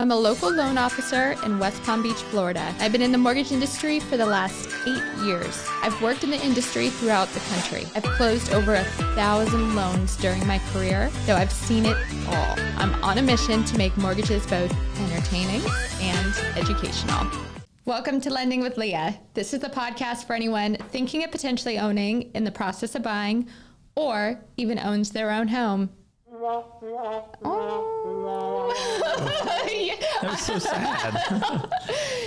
I'm a local loan officer in West Palm Beach, Florida. I've been in the mortgage industry for the last 8 years. I've worked in the industry throughout the country. I've closed over 1,000 loans during my career, so I've seen it all. I'm on a mission to make mortgages both entertaining and educational. Welcome to Lending with Leah. This is the podcast for anyone thinking of potentially owning, in the process of buying, or even owns their own home. That was so sad.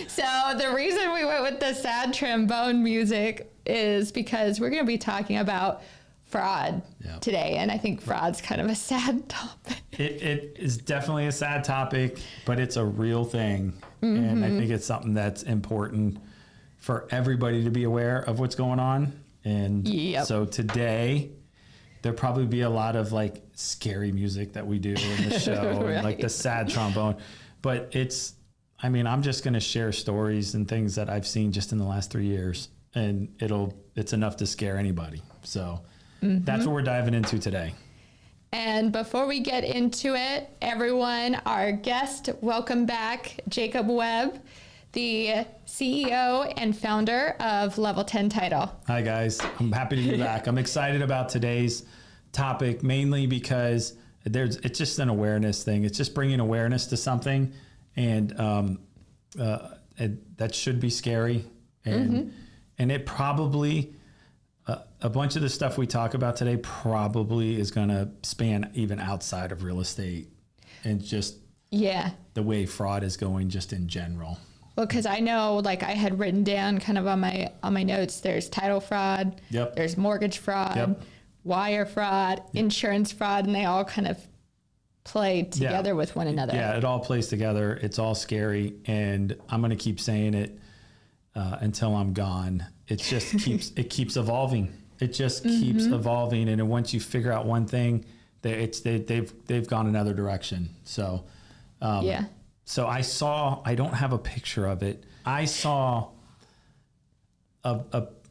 So the reason we went with the sad trombone music is because we're going to be talking about fraud today. And I think fraud's kind of a sad topic. It is definitely a sad topic, but it's a real thing. Mm-hmm. And I think it's something that's important for everybody to be aware of what's going on. And so today, there'll probably be a lot of like scary music that we do in the show, right. And like the sad trombone. But I'm just going to share stories and things that I've seen just in the last 3 years, and it's enough to scare anybody. So that's what we're diving into today. And before we get into it, everyone, our guest, welcome back, Jacob Webb, the CEO and founder of Level 10 Title. Hi, guys. I'm happy to be back. I'm excited about today's topic, mainly because it's just an awareness thing. It's just bringing awareness to something, and that should be scary. And it probably, a bunch of the stuff we talk about today probably is going to span even outside of real estate and just the way fraud is going just in general. Well, because I know, like I had written down kind of on my notes, there's title fraud, there's mortgage fraud, wire fraud, insurance fraud, and they all kind of play together with one another. Yeah, it all plays together. It's all scary, and I'm going to keep saying it until I'm gone. It just keeps evolving. It just keeps evolving, and then once you figure out one thing, they've gone another direction. So So I don't have a picture of it. I saw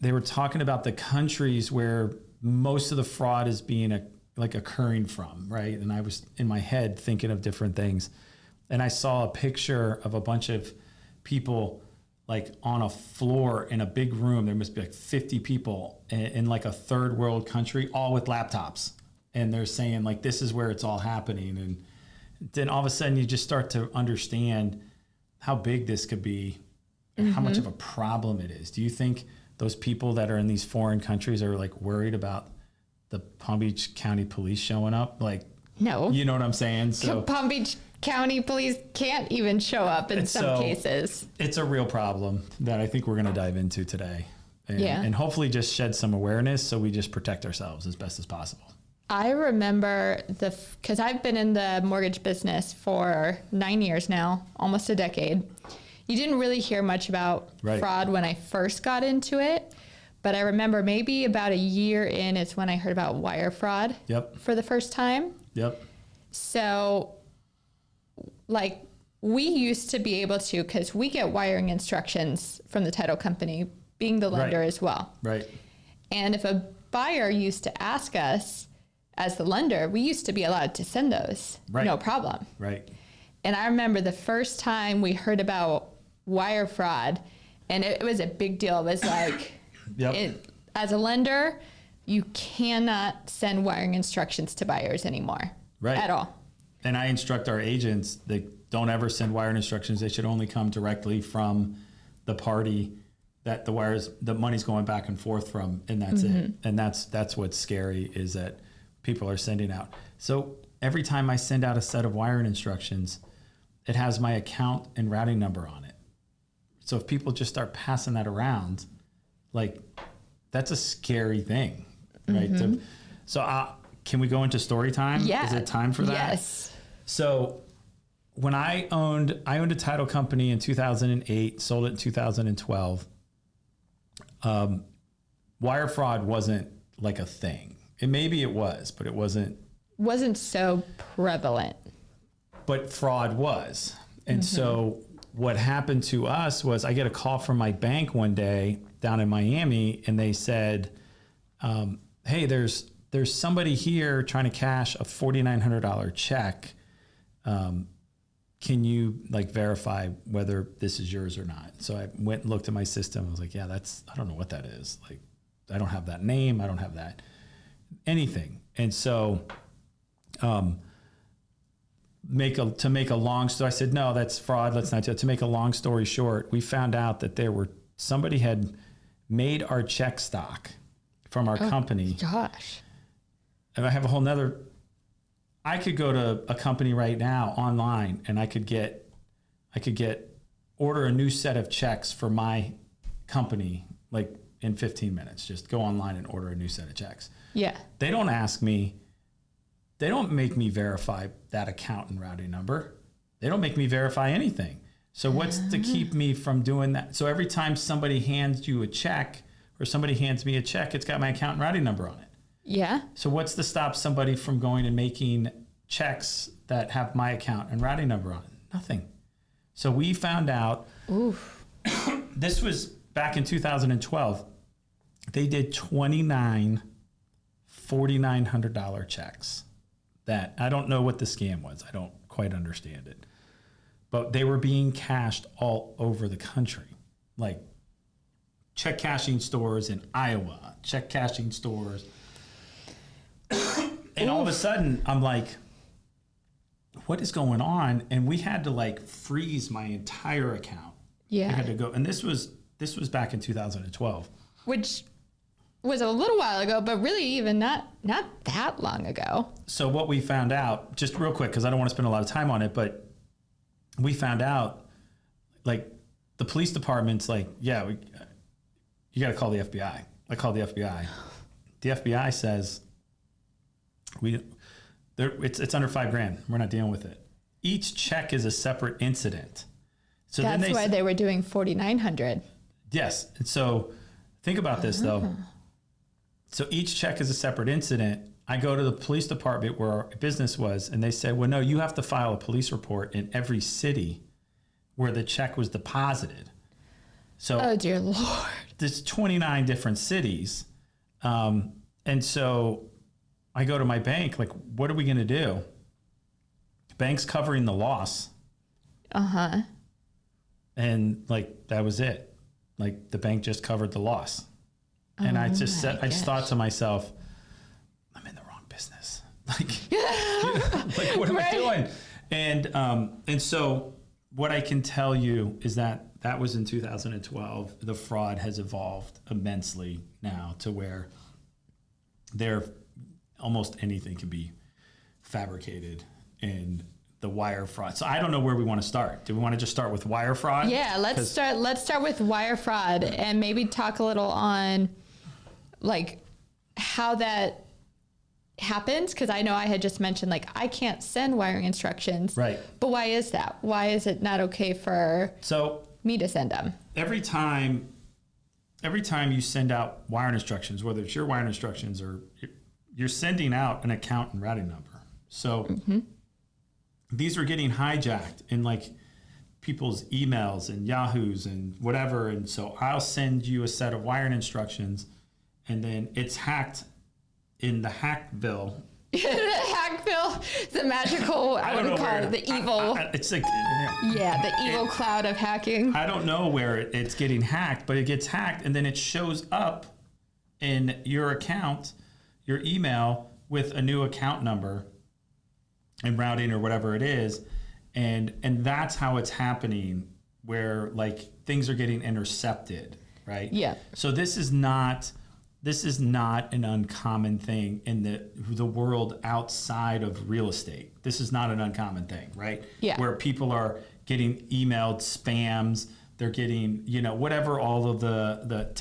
they were talking about the countries where most of the fraud is being occurring from, right? And I was in my head thinking of different things. And I saw a picture of a bunch of people like on a floor in a big room. There must be like 50 people in like a third world country, all with laptops. And they're saying like, this is where it's all happening. And then all of a sudden you just start to understand how big this could be and how much of a problem it is. Do you think those people that are in these foreign countries are like worried about the Palm Beach County Police showing up? Like, no, you know what I'm saying? So Palm Beach County Police can't even show up in some cases. It's a real problem that I think we're going to dive into today, and hopefully just shed some awareness so we just protect ourselves as best as possible. I remember because I've been in the mortgage business for 9 years now, almost a decade. You didn't really hear much about fraud when I first got into it, but I remember maybe about a year in is when I heard about wire fraud for the first time. So like we used to be able to, because we get wiring instructions from the title company, being the lender as well. Right. And if a buyer used to ask us, as the lender, we used to be allowed to send those, no problem. Right. And I remember the first time we heard about wire fraud, and it was a big deal. It was like, as a lender, you cannot send wiring instructions to buyers anymore at all. And I instruct our agents, they don't ever send wiring instructions. They should only come directly from the party that the money's going back and forth from, and that's it. And that's what's scary, is that people are sending out. So every time I send out a set of wiring instructions, it has my account and routing number on it. So if people just start passing that around, like that's a scary thing, right? So can we go into story time? Yeah. Is it time for that? Yes. So when I owned a title company in 2008, sold it in 2012. Wire fraud wasn't like a thing. And maybe it was, but it wasn't so prevalent. But fraud was. And so what happened to us was I get a call from my bank one day down in Miami, and they said, hey, there's somebody here trying to cash a $4,900 check. can you like verify whether this is yours or not? So I went and looked at my system. I was like, yeah, I don't know what that is. Like, I don't have that name. I don't have that anything. And so, to make a long story, I said, no, that's fraud. Let's not do it. To make a long story short, we found out that somebody had made our check stock from our company. Gosh. And I have a whole nother, I could go to a company right now online and I could order a new set of checks for my company, like in 15 minutes, just go online and order a new set of checks. Yeah. They don't make me verify that account and routing number. They don't make me verify anything. So what's to keep me from doing that? So every time somebody hands you a check or somebody hands me a check, it's got my account and routing number on it. Yeah. So what's to stop somebody from going and making checks that have my account and routing number on it? Nothing. So we found out, this was back in 2012, they did 29 $4,900 checks that I don't know what the scam was. I don't quite understand it. But they were being cashed all over the country, like check cashing stores in Iowa, check cashing stores. And all of a sudden, I'm like, what is going on? And we had to like freeze my entire account. Yeah. I had to go. And this was back in 2012. Which was a little while ago, but really even not that long ago. So what we found out, just real quick, because I don't want to spend a lot of time on it, but we found out, like, the police department's like, yeah, you got to call the FBI. I called the FBI. The FBI says, it's under $5,000. We're not dealing with it. Each check is a separate incident. So that's why they were doing 4,900. Yes. And so think about this, though. So each check is a separate incident. I go to the police department where our business was, and they said, well, no, you have to file a police report in every city where the check was deposited. So, oh, dear Lord. There's 29 different cities. And so I go to my bank, like, what are we going to do? Bank's covering the loss. Uh-huh. And, like, that was it. Like, the bank just covered the loss. And I just thought to myself, I'm in the wrong business. Like, like what am I doing? And so what I can tell you is that was in 2012. The fraud has evolved immensely now to where almost anything can be fabricated in the wire fraud. So I don't know where we want to start. Do we want to just start with wire fraud? Yeah, let's start with wire fraud and maybe talk a little on like how that happens, because I know I had just mentioned like I can't send wiring instructions. Right. But why is that? Why is it not okay for me to send them? Every time you send out wiring instructions, whether it's your wiring instructions or you're sending out an account and routing number. So these are getting hijacked in like people's emails and Yahoos and whatever. And so I'll send you a set of wiring instructions, and then it's hacked in the Hackville. Hackville, the magical, I would call it the evil. It's like, the evil cloud of hacking. I don't know where it's getting hacked, but it gets hacked, and then it shows up in your account, your email, with a new account number and routing or whatever it is. And that's how it's happening, where like things are getting intercepted, right? Yeah. So this is not an uncommon thing in the world outside of real estate. This is not an uncommon thing, right? Yeah. Where people are getting emailed spams, they're getting, whatever all of the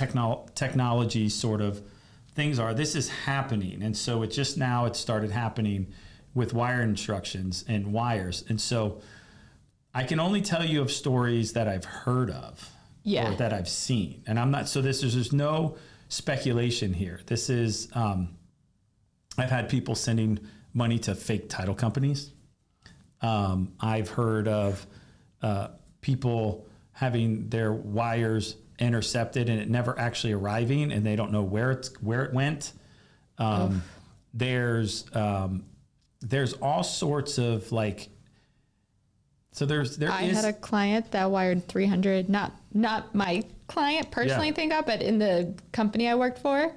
technology sort of things are. This is happening. And so it started happening with wire instructions and wires. And so I can only tell you of stories that I've heard of or that I've seen. And I'm not, so there's no speculation here. This is, I've had people sending money to fake title companies. I've heard of people having their wires intercepted and it never actually arriving, and they don't know where it went. There's all sorts of like So I had a client that wired 300, not my client personally, thank God, but in the company I worked for,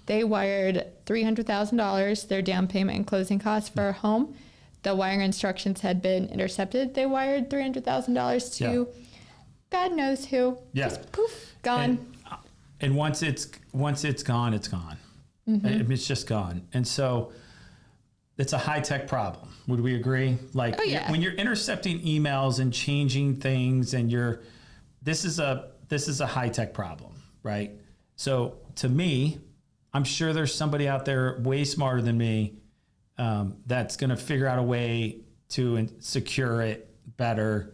they wired $300,000, their down payment and closing costs for a home. The wiring instructions had been intercepted. They wired $300,000 to God knows who. Yeah. Just poof, gone. And once it's gone, it's gone. Mm-hmm. It's just gone. And so it's a high-tech problem. Would we agree? Like when you're intercepting emails and changing things and this is a high-tech problem, right? So to me, I'm sure there's somebody out there way smarter than me that's going to figure out a way to secure it better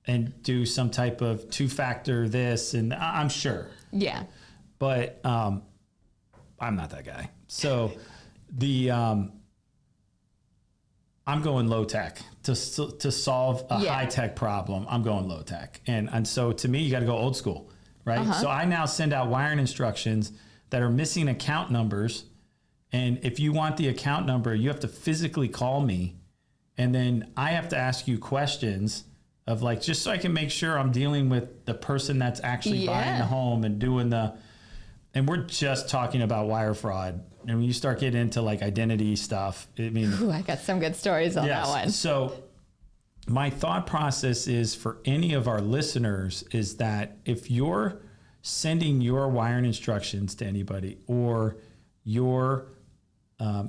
and do some type of two-factor this, and I'm sure. Yeah. But I'm not that guy. So I'm going low tech to solve a high tech problem. I'm going low tech. And so to me, you got to go old school, right? Uh-huh. So I now send out wiring instructions that are missing account numbers. And if you want the account number, you have to physically call me. And then I have to ask you questions of like, just so I can make sure I'm dealing with the person that's actually buying the home and doing and we're just talking about wire fraud. And when you start getting into like identity stuff, I mean, I got some good stories on that one. So my thought process is for any of our listeners is that if you're sending your wiring instructions to anybody or you're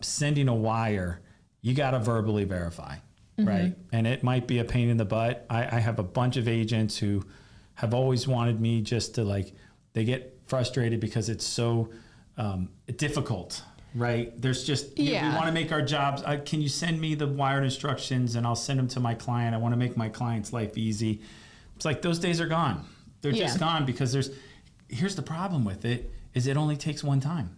sending a wire, you got to verbally verify, right? And it might be a pain in the butt. I have a bunch of agents who have always wanted me just to like, they get frustrated because it's so difficult, right? There's just, we want to make our jobs. Can you send me the wired instructions and I'll send them to my client? I want to make my client's life easy. It's like those days are gone. They're just gone because here's the problem with it is it only takes one time,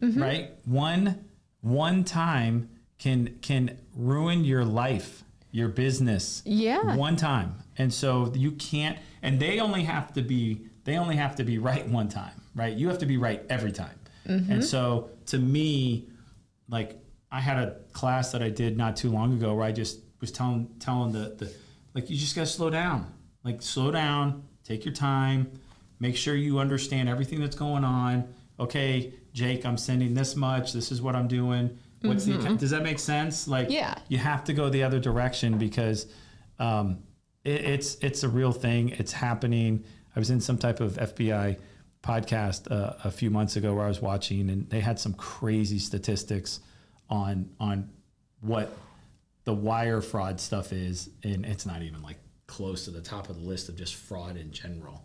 right? One time can ruin your life, your business. Yeah. One time. And so you can't, and they only have to be right one time, right? You have to be right every time. And so to me, like I had a class that I did not too long ago where I just was telling the like, you just got to slow down, take your time, make sure you understand everything that's going on. Okay, Jake, I'm sending this much. This is what I'm doing. What's does that make sense? Like, you have to go the other direction because it's a real thing. It's happening. I was in some type of FBI podcast a few months ago where I was watching, and they had some crazy statistics on what the wire fraud stuff is, and it's not even like close to the top of the list of just fraud in general.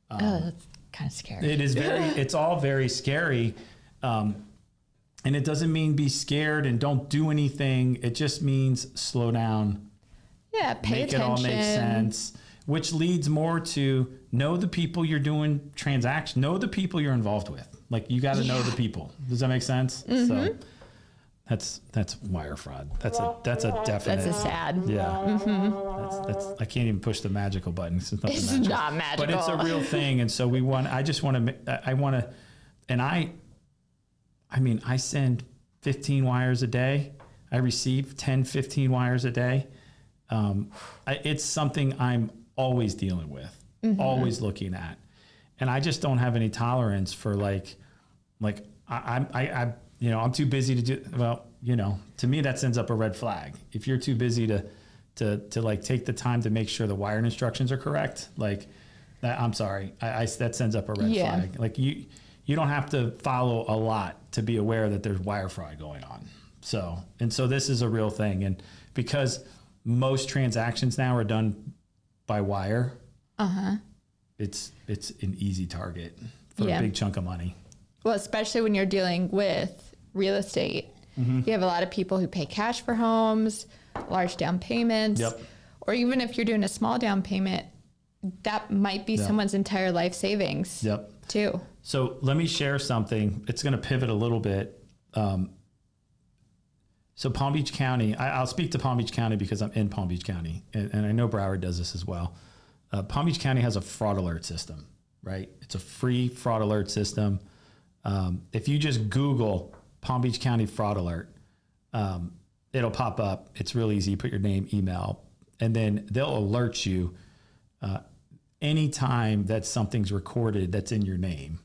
That's kind of scary. It is it's all very scary. And it doesn't mean be scared and don't do anything. It just means slow down. Yeah, pay attention. Make it all make sense. Which leads more to know the people you're doing transactions, know the people you're involved with. Like you got to know the people. Does that make sense? So that's wire fraud. That's a definite. That's a sad. Yeah. That's I can't even push the magical button. It's not magical. But it's a real thing. And so I send 15 wires a day. I receive 10, 15 wires a day. It's something I'm always dealing with, always looking at. And I just don't have any tolerance for I'm too busy to do, to me that sends up a red flag. If you're too busy to like take the time to make sure the wiring instructions are correct, like that, I'm sorry, that sends up a red flag. Like you don't have to follow a lot to be aware that there's wire fraud going on. So this is a real thing. And because most transactions now are done by wire, it's an easy target for a big chunk of money. Well, especially when you're dealing with real estate. You have a lot of people who pay cash for homes, large down payments, or even if you're doing a small down payment, that might be someone's entire life savings too. So let me share something. It's going to pivot a little bit. So Palm Beach County, I'll speak to Palm Beach County because I'm in Palm Beach County, and I know Broward does this as well. Palm Beach County has a fraud alert system, right? It's a free fraud alert system. If you just Google Palm Beach County fraud alert, it'll pop up. It's real easy. Put your name, email, And then they'll alert you anytime that something's recorded that's in your name.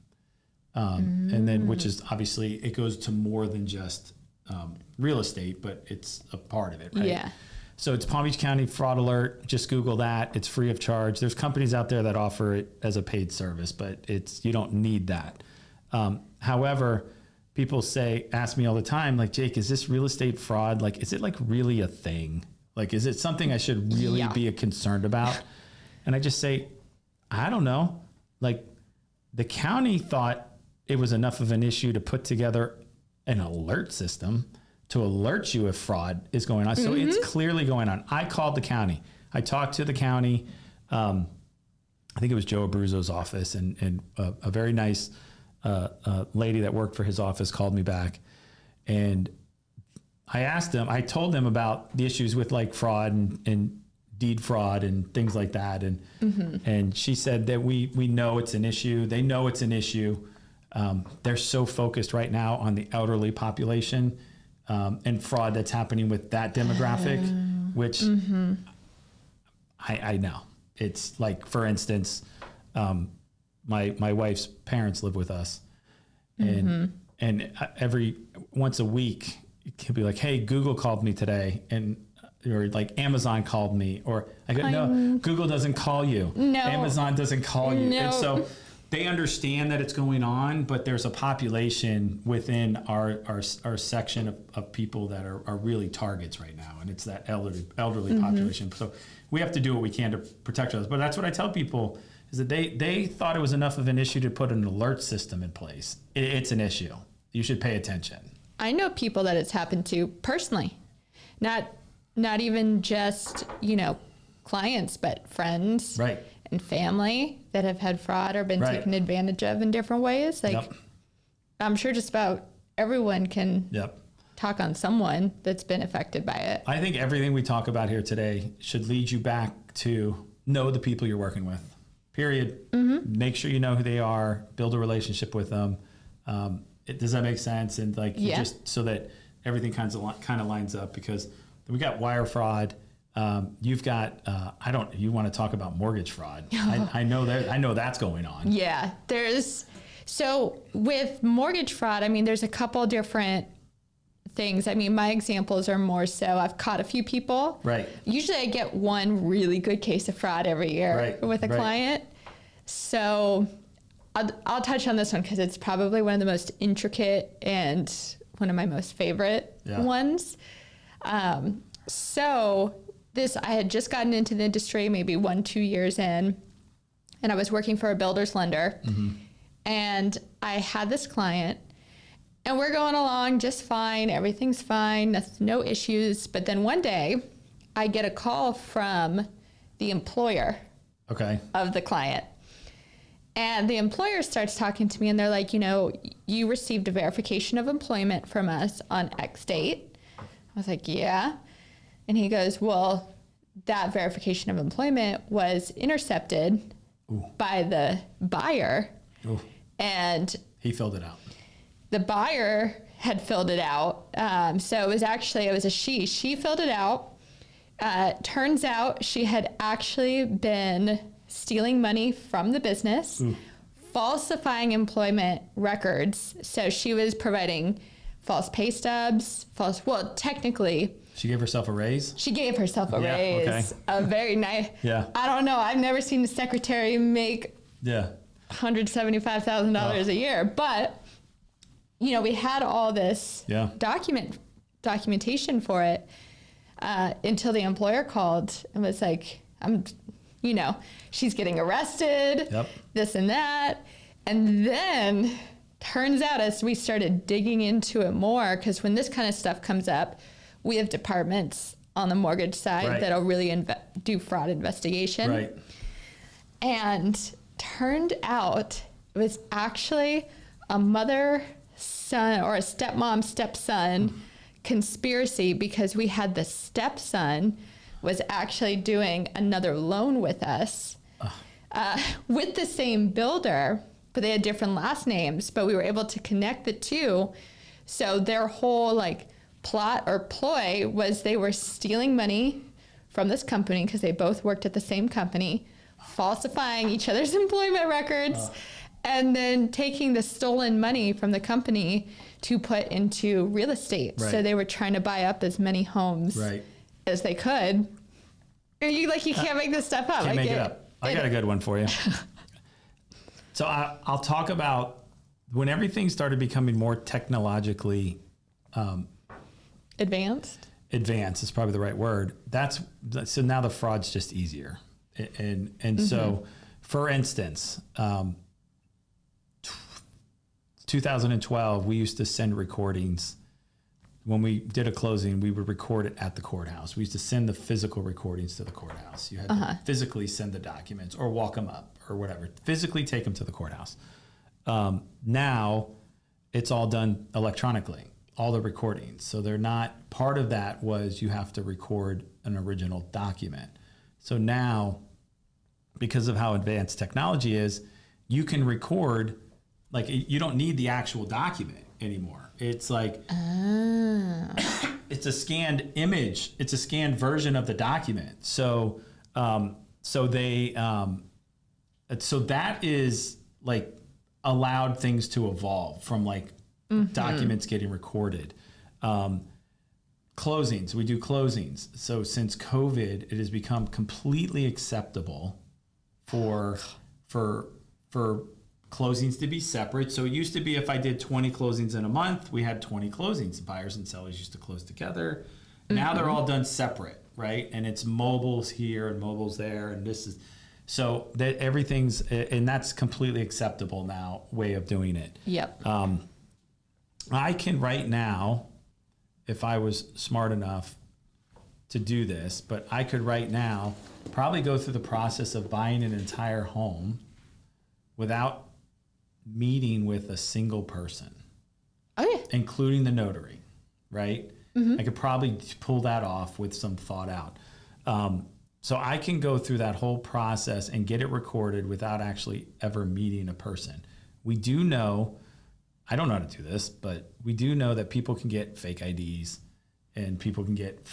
And then, which is obviously, it goes to more than just real estate, but it's a part of it, right? Yeah. So it's Palm Beach County Fraud Alert. Just Google that. It's free of charge. There's companies out there that offer it as a paid service, but you don't need that. However, people ask me all the time, like, Jake, is this real estate fraud? Like, is it like really a thing? Like, is it something I should really be concerned about? And I just say, I don't know. Like, the county thought it was enough of an issue to put together an alert system to alert you if fraud is going on. So it's clearly going on. I called the county. I talked to the county. I think it was Joe Abruzzo's office, and a very nice lady that worked for his office called me back. And I told them about the issues with like fraud and deed fraud and things like that. And she said that we know it's an issue. They know it's an issue. They're so focused right now on the elderly population and fraud that's happening with that demographic, which I know. It's like, for instance, my wife's parents live with us, and every once a week it can be like, hey, Google called me today, or like Amazon called me, or I go, no, Google doesn't call you. No. Amazon doesn't call you. No. And so they understand that it's going on, but there's a population within our section of people that are really targets right now. And it's that elderly population. So we have to do what we can to protect others. But that's what I tell people, is that they thought it was enough of an issue to put an alert system in place. It's an issue. You should pay attention. I know people that it's happened to personally, not even just, clients, but friends and family that have had fraud or been taken advantage of in different ways. Like, I'm sure just about everyone can talk on someone that's been affected by it. I think everything we talk about here today should lead you back to know the people you're working with, period. Make sure you know who they are, build a relationship with them. Does that make sense? And like, just so that everything kind of lines up, because we got wire fraud. You've got, you want to talk about mortgage fraud. I know that's going on. Yeah. So with mortgage fraud, I mean, there's a couple different things. I mean, my examples are more so I've caught a few people. Right. Usually I get one really good case of fraud every year with a client. So I'll touch on this one because it's probably one of the most intricate and one of my most favorite ones. So I had just gotten into the industry maybe 1-2 years in, and I was working for a builder's lender. And I had this client, and we're going along just fine. Everything's fine. No issues. But then one day I get a call from the employer of the client. And the employer starts talking to me, and they're like, you received a verification of employment from us on X date. I was like, yeah. And he goes, well, that verification of employment was intercepted by the buyer. And he filled it out. The buyer had filled it out. So it was a she. She filled it out. Turns out she had actually been stealing money from the business, falsifying employment records. So she was providing false pay stubs, technically. She gave herself a raise? She gave herself a raise. Okay. A very nice. I don't know. I've never seen a secretary make $175,000 a year. But, we had all this documentation for it until the employer called and was like, she's getting arrested, this and that. And then turns out as we started digging into it more, because when this kind of stuff comes up, we have departments on the mortgage side that'll really do fraud investigation. And turned out it was actually a mother-son or a stepmom-stepson conspiracy, because we had the stepson was actually doing another loan with us with the same builder, but they had different last names, but we were able to connect the two. So their whole plot or ploy was they were stealing money from this company because they both worked at the same company, falsifying each other's employment records, and then taking the stolen money from the company to put into real estate. Right. So they were trying to buy up as many homes as they could. You can't make this stuff up. Can't make it up. I got a good one for you. So I'll talk about when everything started becoming more technologically advanced is probably the right word. So now the fraud's just easier. And so, for instance, 2012, we used to send recordings. When we did a closing, we would record it at the courthouse. We used to send the physical recordings to the courthouse. You had to physically send the documents or walk them up or whatever, physically take them to the courthouse. Now it's all done electronically, all the recordings. So they're not, part of that was you have to record an original document. So now, because of how advanced technology is, you can record, like you don't need the actual document anymore. It's like, it's a scanned image. It's a scanned version of the document. So, so that is like allowed things to evolve from like documents getting recorded. Closings, we do closings. So since COVID, it has become completely acceptable for closings to be separate. So it used to be if I did 20 closings in a month, we had 20 closings. Buyers and sellers used to close together. Now they're all done separate, right? And it's mobiles here and mobiles there. And this is, so that everything's, and that's completely acceptable now, way of doing it. Yep. I can right now, if I was smart enough to do this, but I could right now probably go through the process of buying an entire home without meeting with a single person, including the notary, right? I could probably pull that off with some thought out. So I can go through that whole process and get it recorded without actually ever meeting a person. We do know, I don't know how to do this, but we do know that people can get fake IDs and people can get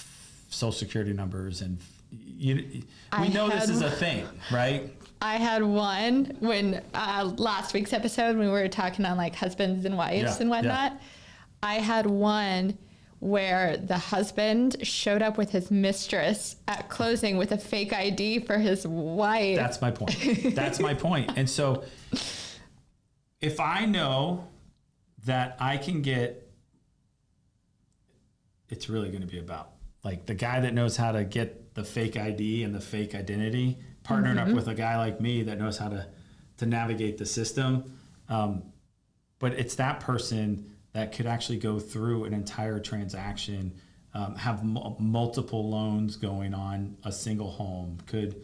social security numbers, and we know this is a thing, right? I had one when last week's episode when we were talking on like husbands and wives and whatnot. I had one where the husband showed up with his mistress at closing with a fake ID for his wife. That's my point. That's my point. And so if I know that I can get, it's really going to be about like the guy that knows how to get the fake ID and the fake identity, partnering up with a guy like me that knows how to navigate the system. But it's that person that could actually go through an entire transaction, have multiple loans going on a single home, could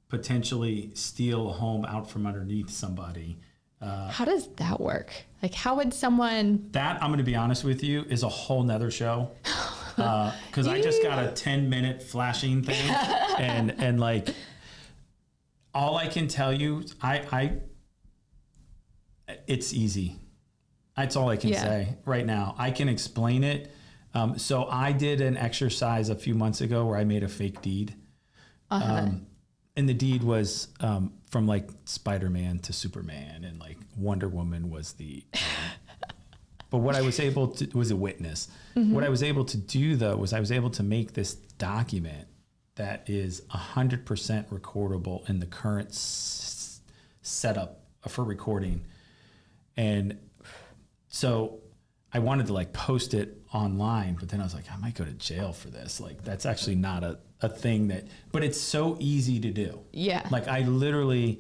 potentially steal a home out from underneath somebody. How does that work? Like, how would someone... That, I'm going to be honest with you, is a whole nother show. Because I just got a 10-minute flashing thing. and like, all I can tell you, it's easy. That's all I can say right now. I can explain it. So I did an exercise a few months ago where I made a fake deed. And the deed was from like Spider-Man to Superman, and like Wonder Woman was the... but what I was able to... was a witness. What I was able to do, though, was I was able to make this document that is 100% recordable in the current setup for recording. And so I wanted to like post it online, but then I was like, I might go to jail for this. Like, that's actually not a thing that, but it's so easy to do. Yeah. Like I literally,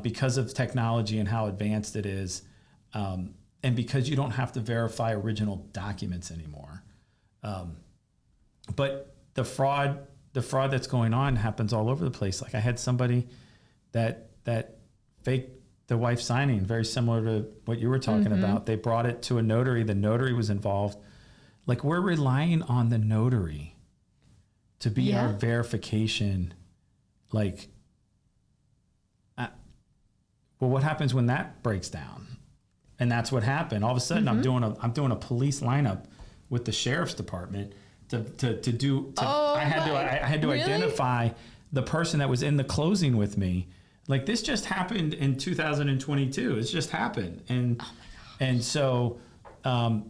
because of technology and how advanced it is, and because you don't have to verify original documents anymore. But the fraud that's going on happens all over the place. Like I had somebody that faked the wife signing, very similar to what you were talking about. They brought it to a notary. The notary was involved. Like we're relying on the notary to be our verification. Like, well, what happens when that breaks down? And that's what happened. All of a sudden, I'm doing a police lineup with the sheriff's department I had to identify the person that was in the closing with me. Like, this just happened in 2022. It's just happened. And so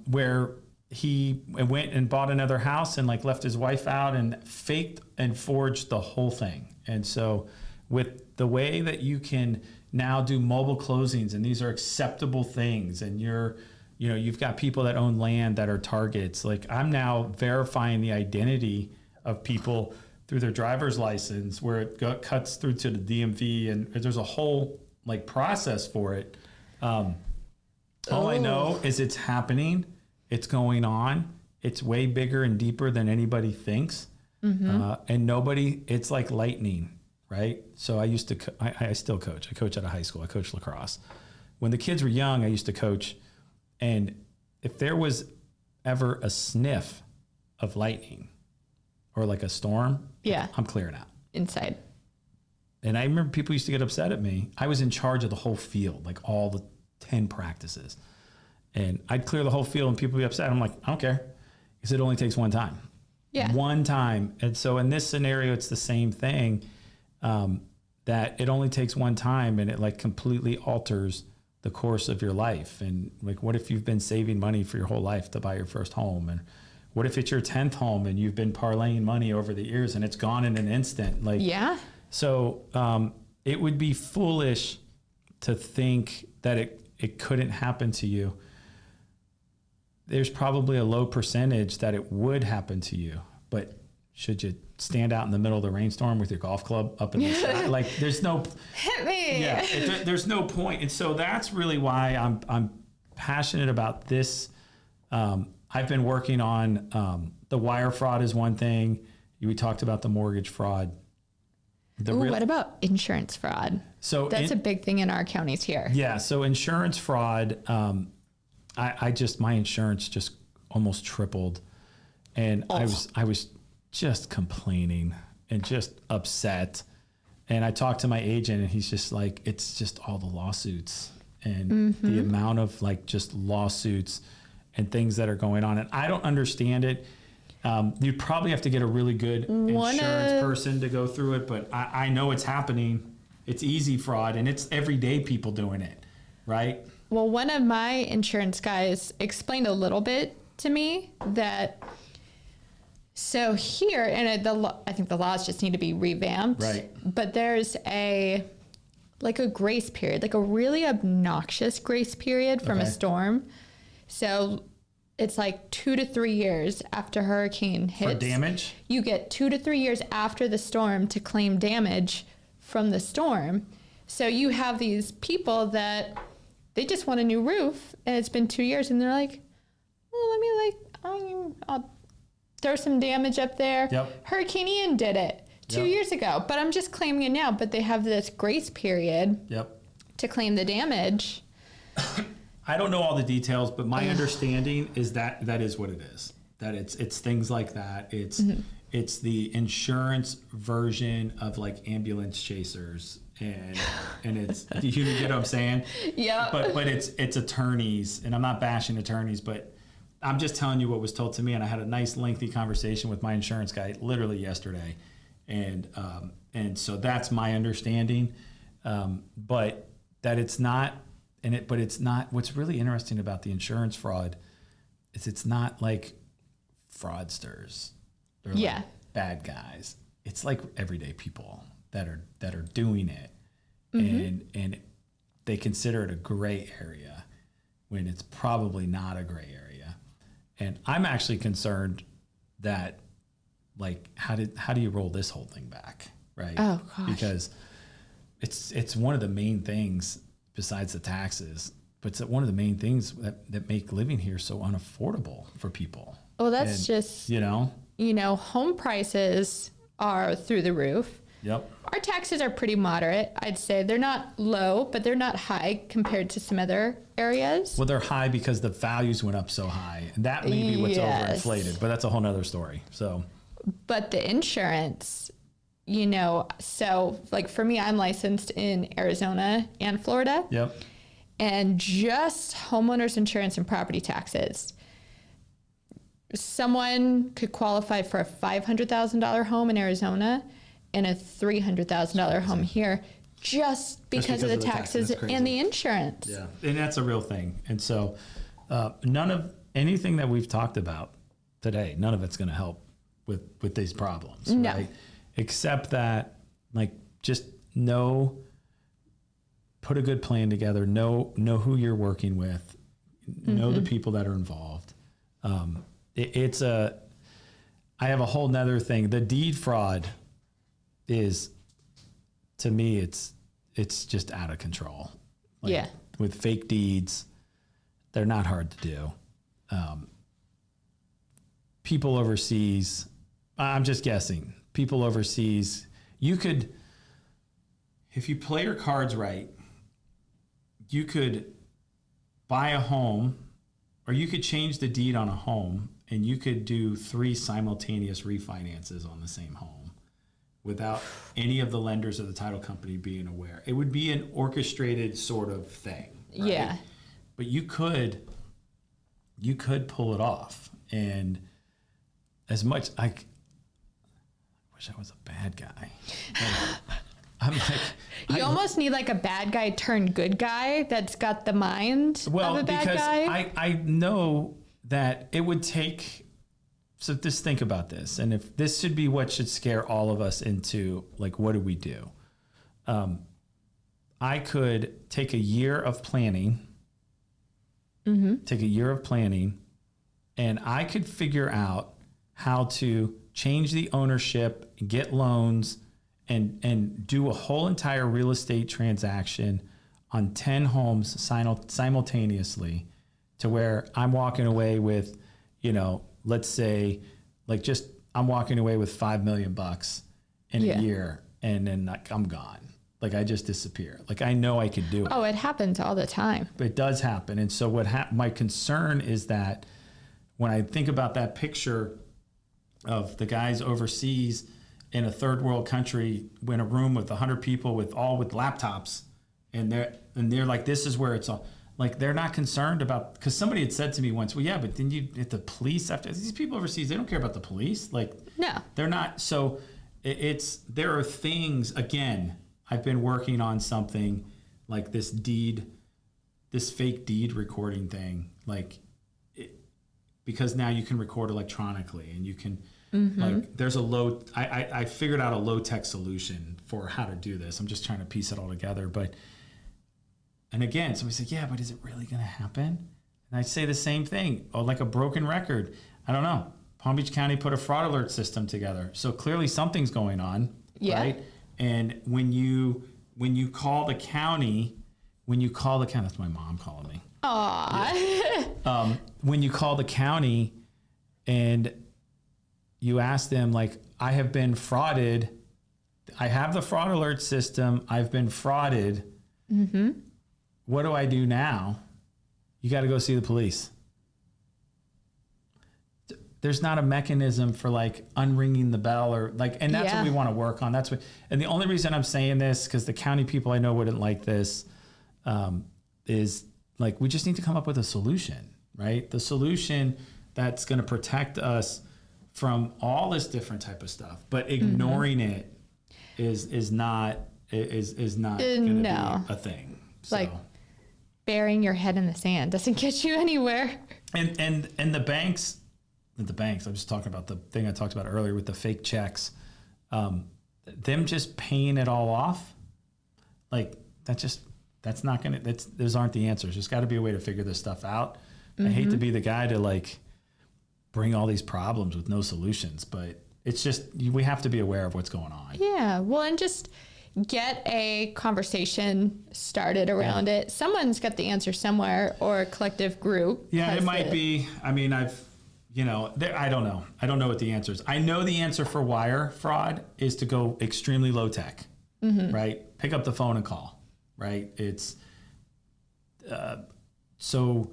where he went and bought another house and like left his wife out and faked and forged the whole thing. And so with the way that you can now do mobile closings, and these are acceptable things, and you've got people that own land that are targets. Like, I'm now verifying the identity of people through their driver's license, where it cuts through to the DMV, and there's a whole like process for it. All I know is it's happening. It's going on. It's way bigger and deeper than anybody thinks. And it's like lightning, right? So I still coach. I coach at a high school. I coach lacrosse. When the kids were young, I used to coach. And if there was ever a sniff of lightning or like a storm, I'm clearing out. Inside. And I remember people used to get upset at me. I was in charge of the whole field, like all the 10 practices. And I'd clear the whole field and people would be upset. I'm like, I don't care. Because it only takes one time. Yeah. One time. And so in this scenario, it's the same thing, that it only takes one time and it like completely alters the course of your life. And like, what if you've been saving money for your whole life to buy your first home? And what if it's your 10th home and you've been parlaying money over the years and it's gone in an instant? Like, yeah. So it would be foolish to think that it couldn't happen to you. There's probably a low percentage that it would happen to you, but should you stand out in the middle of the rainstorm with your golf club up in the sky? Like, there's no hit me. Yeah, there's no point. And so that's really why I'm passionate about this. I've been working on the wire fraud is one thing. We talked about the mortgage fraud. What about insurance fraud? So that's a big thing in our counties here. Yeah. So insurance fraud, my insurance just almost tripled, and I was just complaining and just upset. And I talked to my agent and he's just like, it's just all the lawsuits and the amount of like just lawsuits and things that are going on. And I don't understand it. You'd probably have to get a really good insurance person to go through it, but I know it's happening. It's easy fraud and it's everyday people doing it, right? Well, one of my insurance guys explained a little bit to me that, so here, and I think the laws just need to be revamped, right? But there's a grace period, like a really obnoxious grace period from a storm. So it's like 2 to 3 years after hurricane hits. For damage? You get 2 to 3 years after the storm to claim damage from the storm. So you have these people that they just want a new roof, and it's been 2 years, and they're like, well, let me I'll throw some damage up there. Yep. Hurricane Ian did it 2 years ago, but I'm just claiming it now. But they have this grace period to claim the damage. I don't know all the details, but my understanding is that is what it is. That it's things like that. It's the insurance version of like ambulance chasers, and it's, you get what I'm saying? Yeah. But it's attorneys, and I'm not bashing attorneys, but I'm just telling you what was told to me. And I had a nice lengthy conversation with my insurance guy literally yesterday, and so that's my understanding. But that it's not. But it's not. What's really interesting about the insurance fraud is it's not like fraudsters or like bad guys. It's like everyday people that are doing it, and they consider it a gray area when it's probably not a gray area. And I'm actually concerned that, like, how do you roll this whole thing back, right? Oh gosh. Because it's one of the main things. Besides the taxes, but it's one of the main things that make living here so unaffordable for people. Well, that's just, home prices are through the roof. Yep. Our taxes are pretty moderate. I'd say they're not low, but they're not high compared to some other areas. Well, they're high because the values went up so high, and that may be what's overinflated, but that's a whole nother story. So, but the insurance, so like for me, I'm licensed in Arizona and Florida. Yep. And just homeowners insurance and property taxes, someone could qualify for a $500,000 home in Arizona and a $300,000 home here just because of the taxes and the insurance. Yeah, and that's a real thing. And so none of anything that we've talked about today, none of it's going to help with these problems, no. right? Except that, like, just put a good plan together, know who you're working with, know the people that are involved. I have a whole nother thing. The deed fraud is, to me, it's just out of control. Like, yeah. With fake deeds, they're not hard to do. People overseas, I'm just guessing, people overseas, you could, if you play your cards right, you could buy a home, or you could change the deed on a home, and you could do 3 simultaneous refinances on the same home without any of the lenders or the title company being aware. It would be an orchestrated sort of thing. Right? Yeah. But you could pull it off. And as much, I wish I was a bad guy. I'm like, you almost need like a bad guy turned good guy that's got the mind of a bad guy. Because I know that it would take, so just think about this. And if this should be what should scare all of us into, like, what do we do? I could take a year of planning, and I could figure out how to change the ownership, get loans, and do a whole entire real estate transaction on 10 homes simultaneously, to where I'm walking away with, let's say, like, just I'm walking away with $5 million in a year, and then, like, I'm gone. Like, I just disappear. Like, I know I could do it. Oh, it happens all the time. It does happen. And so my concern is that when I think about that picture of the guys overseas in a third world country, in a room with 100 people with laptops, and they're like, this is where it's all, like, they're not concerned about, because somebody had said to me once, well, yeah, but then if the police, after these people overseas, they don't care about the police. Like, no, they're not. So there are things, again, I've been working on something like this fake deed recording thing, like, because now you can record electronically, and you can, like, there's I figured out a low-tech solution for how to do this. I'm just trying to piece it all together. And again, somebody said, yeah, but is it really going to happen? And I say the same thing. Oh, like a broken record. I don't know. Palm Beach County put a fraud alert system together. So clearly something's going on, right? And when you call the county, that's my mom calling me. Aww. Yeah. When you call the county and you ask them, like, I have been frauded. I have the fraud alert system. I've been frauded. What do I do now? You got to go see the police. There's not a mechanism for, like, unringing the bell, or, like, and that's what we want to work on. And the only reason I'm saying this, because the county people I know wouldn't like this, is, like, we just need to come up with a solution, right? The solution that's going to protect us from all this different type of stuff, but ignoring it is not going to be a thing. So. Like, burying your head in the sand doesn't get you anywhere. And the banks, I'm just talking about the thing I talked about earlier with the fake checks, them just paying it all off, like, that's not going to, those aren't the answers. There's got to be a way to figure this stuff out. I hate to be the guy to, like, bring all these problems with no solutions, but it's just, we have to be aware of what's going on. Yeah. Well, and just get a conversation started around it. Someone's got the answer somewhere, or a collective group. Yeah, it might be. I mean, I don't know. I don't know what the answer is. I know the answer for wire fraud is to go extremely low tech, right? Pick up the phone and call, right? It's, so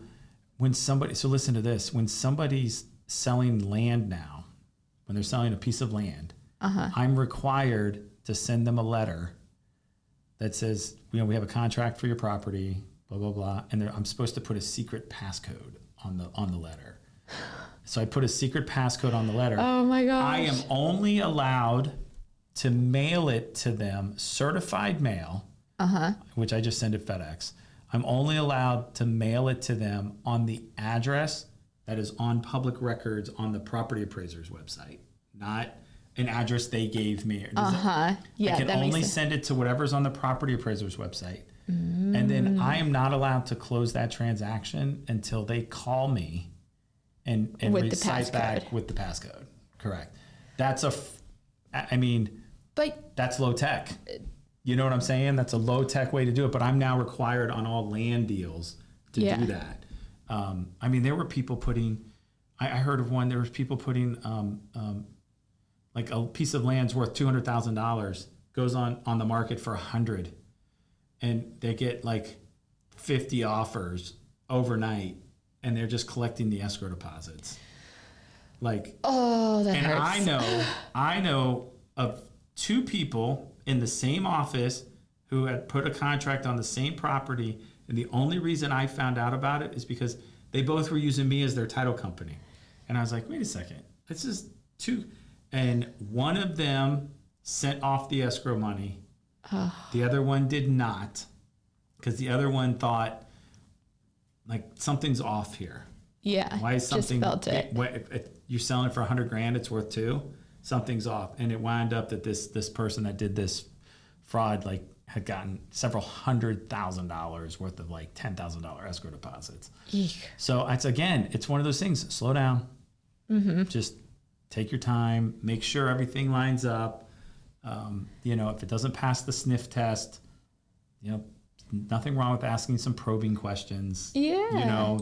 listen to this. When somebody's selling land now, when they're selling a piece of land, I'm required to send them a letter that says, we have a contract for your property, blah, blah, blah. And I'm supposed to put a secret passcode on the letter. So I put a secret passcode on the letter. Oh my gosh. I am only allowed to mail it to them, certified mail, which I just send to FedEx. I'm only allowed to mail it to them on the address that is on public records on the property appraiser's website, not an address they gave me. Yeah, I can only send it to whatever's on the property appraiser's website. And then I am not allowed to close that transaction until they call me and recite back with the passcode. Correct. That's but that's low tech. You know what I'm saying? That's a low tech way to do it. But I'm now required on all land deals to do that. There were people putting, I heard of one, there was people putting like a piece of land's worth $200,000, goes on the market for $100,000, and they get like 50 offers overnight, and they're just collecting the escrow deposits. Like, that hurts. And I know of 2 people in the same office who had put a contract on the same property, and the only reason I found out about it is because they both were using me as their title company. And I was like, wait a second, this is 2. And one of them sent off the escrow money. The other one did not, because the other one thought, like, something's off here. Yeah. Why is something? Just felt it. If you're selling it for $100,000, it's worth $2 million. Something's off, and it wound up that this person that did this fraud had gotten several $100,000 worth of like $10,000 escrow deposits. Eek. So it's one of those things. Slow down. Just take your time. Make sure everything lines up. If it doesn't pass the sniff test, nothing wrong with asking some probing questions. Yeah.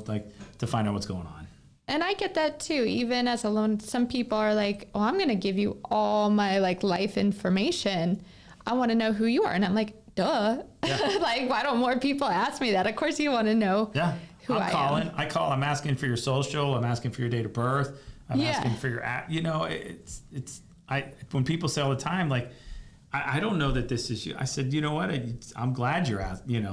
To find out what's going on. And I get that too. Even as a loan, some people are like, "Oh, I'm going to give you all my life information. I want to know who you are." And I'm like, "Duh." Yeah. Why don't more people ask me that? Of course you want to know. Yeah. Who I'm calling. I call. I'm asking for your social. I'm asking for your date of birth. I'm asking for your when people say all the time, I don't know that this is you. I said, you know what? I'm glad you're asking,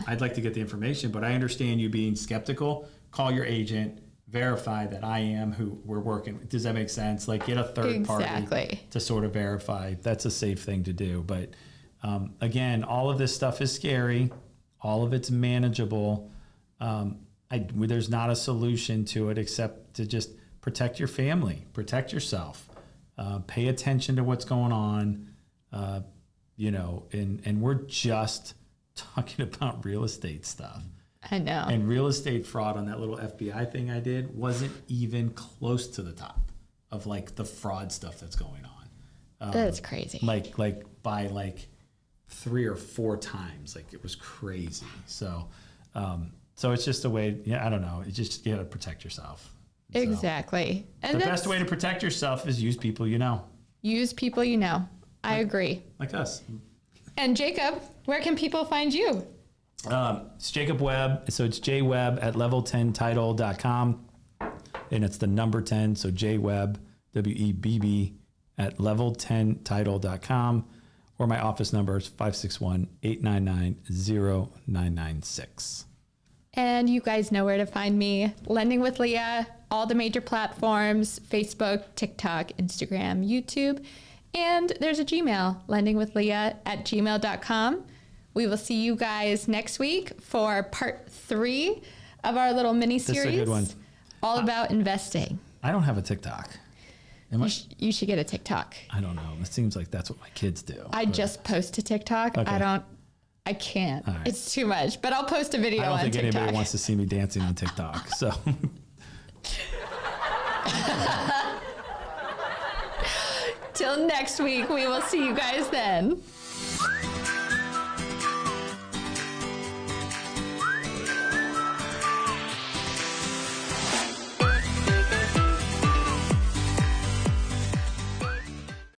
I'd like to get the information, but I understand you being skeptical. Call your agent, verify that I am who we're working with. Does that make sense? Get a third party to sort of verify. That's a safe thing to do. But again, all of this stuff is scary. All of it's manageable. There's not a solution to it except to just protect your family, protect yourself, pay attention to what's going on. And we're just talking about real estate stuff. I know. And real estate fraud on that little FBI thing I did wasn't even close to the top of the fraud stuff that's going on. That's crazy. By 3 or 4 times. It was crazy. So it's just a way. I don't know. It's just, you got to protect yourself. Exactly. And the best way to protect yourself is use people you know. Use people you know. I agree. Like us. And Jacob, where can people find you? It's Jacob Webb. So it's jwebb at level10title.com. And it's the number 10. So jwebb, WEBB, at level10title.com. Or my office number is 561-899-0996. And you guys know where to find me. Lending with Leah, all the major platforms, Facebook, TikTok, Instagram, YouTube. And there's a Gmail, lendingwithleah@gmail.com. We will see you guys next week for part 3 of our little mini-series. This is a good one. All about investing. I don't have a TikTok. You should get a TikTok. I don't know. It seems like that's what my kids do. I just post to TikTok. Okay. I can't. Right. It's too much. But I'll post a video on TikTok. I don't think anybody wants to see me dancing on TikTok. So. Till next week. We will see you guys then.